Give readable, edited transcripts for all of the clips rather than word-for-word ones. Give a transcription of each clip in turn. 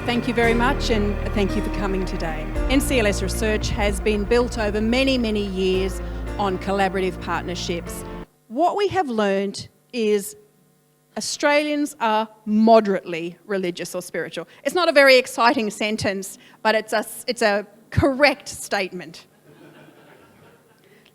Thank you very much, and thank you for coming today. NCLS research has been built over many, many years on collaborative partnerships. What we have learned is Australians are moderately religious or spiritual. It's not a very exciting sentence, but it's a correct statement.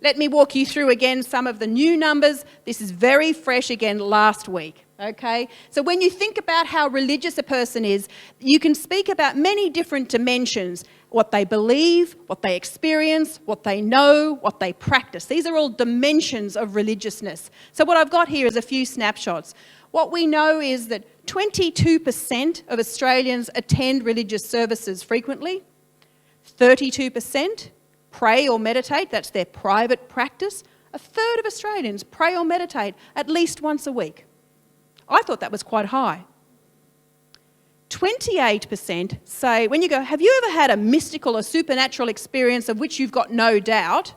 Let me walk you through again some of the new numbers. This is very fresh again last week. Okay, so when you think about how religious a person is, you can speak about many different dimensions: what they believe, what they experience, what they know, what they practice. These are all dimensions of religiousness. So what I've got here is a few snapshots. What we know is that 22% of Australians attend religious services frequently, 32% pray or meditate, that's their private practice. A third of Australians pray or meditate at least once a week. I thought that was quite high. 28% say, when you go, have you ever had a mystical or supernatural experience of which you've got no doubt?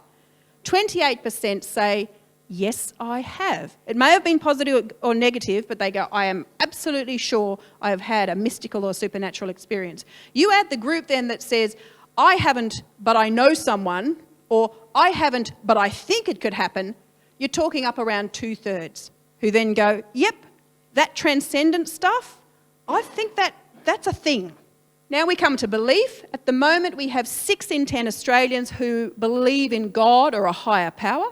28% say, yes, I have. It may have been positive or negative, but they go, I am absolutely sure I have had a mystical or supernatural experience. You add the group then that says, I haven't, but I know someone, or I haven't, but I think it could happen, you're talking up around 2/3, who then go, yep, that transcendent stuff, I think that's a thing. Now we come to belief. At the moment, we have 6 in 10 Australians who believe in God or a higher power.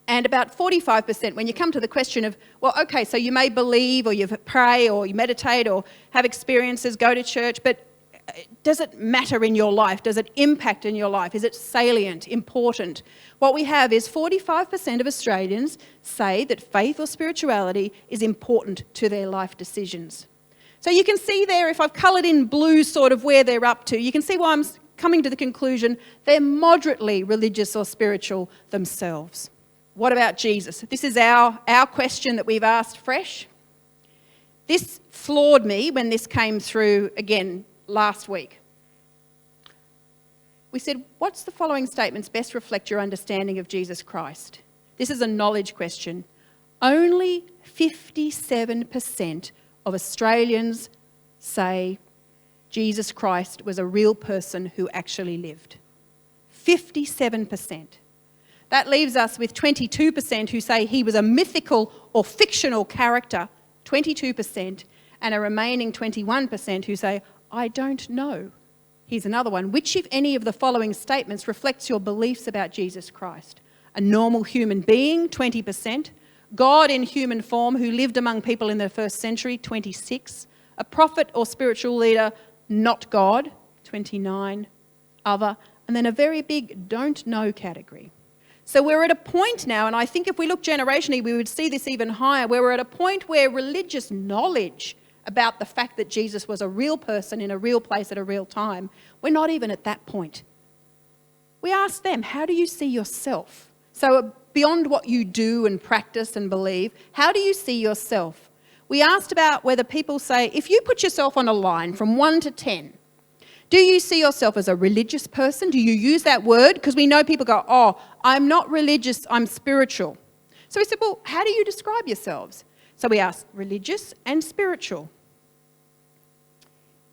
And about 45%, when you come to the question of, well, okay, so you may believe or you pray or you meditate or have experiences, go to church, but does it matter in your life? Does it impact in your life? Is it salient, important? What we have is 45% of Australians say that faith or spirituality is important to their life decisions. So you can see there, if I've coloured in blue sort of where they're up to, you can see why I'm coming to the conclusion they're moderately religious or spiritual themselves. What about Jesus? This is our question that we've asked fresh. This floored me when this came through again last week. We said, what's the following statements best reflect your understanding of Jesus Christ? This is a knowledge question. Only 57% of Australians say Jesus Christ was a real person who actually lived. 57%. That leaves us with 22% who say he was a mythical or fictional character, 22%, and a remaining 21% who say, I don't know. Here's another one. Which, if any, of the following statements reflects your beliefs about Jesus Christ? A normal human being, 20%. God in human form who lived among people in the first century, 26%. A prophet or spiritual leader, not God, 29%. Other. And then a very big don't know category. So we're at a point now, and I think if we look generationally, we would see this even higher, where we're at a point where religious knowledge about the fact that Jesus was a real person in a real place at a real time, we're not even at that point. We asked them, how do you see yourself? So beyond what you do and practice and believe, how do you see yourself? We asked about whether people say, if you put yourself on a line from 1 to 10, do you see yourself as a religious person? Do you use that word? Because we know people go, oh, I'm not religious, I'm spiritual. So we said, well, how do you describe yourselves? So we asked religious and spiritual.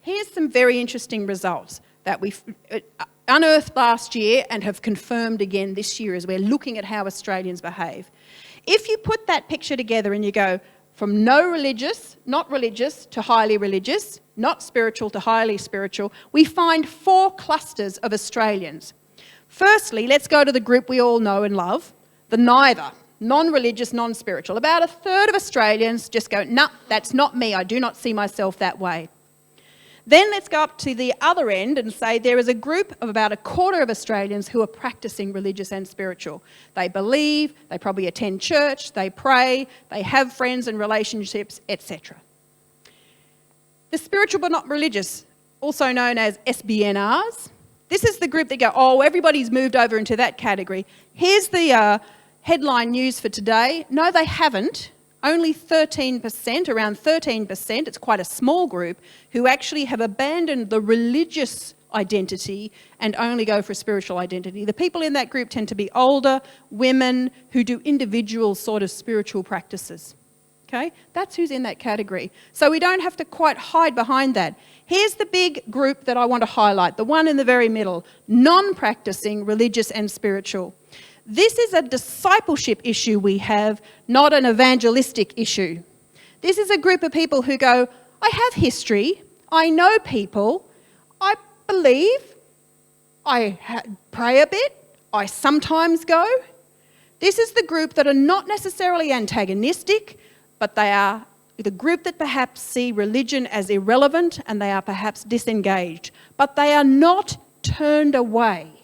Here's some very interesting results that we unearthed last year and have confirmed again this year as we're looking at how Australians behave. If you put that picture together and you go from no religious, not religious, to highly religious, not spiritual to highly spiritual, we find 4 clusters of Australians. Firstly, let's go to the group we all know and love, the neither. Non-religious, non-spiritual. About a third of Australians just go, nah, that's not me. I do not see myself that way. Then let's go up to the other end and say there is a group of about a quarter of Australians who are practicing religious and spiritual. They believe, they probably attend church, they pray, they have friends and relationships, etc. The spiritual but not religious, also known as SBNRs. This is the group that go, oh, everybody's moved over into that category. Here's the headline news for today. No, they haven't. Only 13%, around 13%, it's quite a small group, who actually have abandoned the religious identity and only go for a spiritual identity. The people in that group tend to be older, women who do individual sort of spiritual practices. Okay? That's who's in that category. So we don't have to quite hide behind that. Here's the big group that I want to highlight, the one in the very middle, non-practicing, religious and spiritual. This is a discipleship issue we have, not an evangelistic issue. This is a group of people who go, I have history, I know people, I believe, I pray a bit, I sometimes go. This is the group that are not necessarily antagonistic, but they are the group that perhaps see religion as irrelevant and they are perhaps disengaged, but they are not turned away.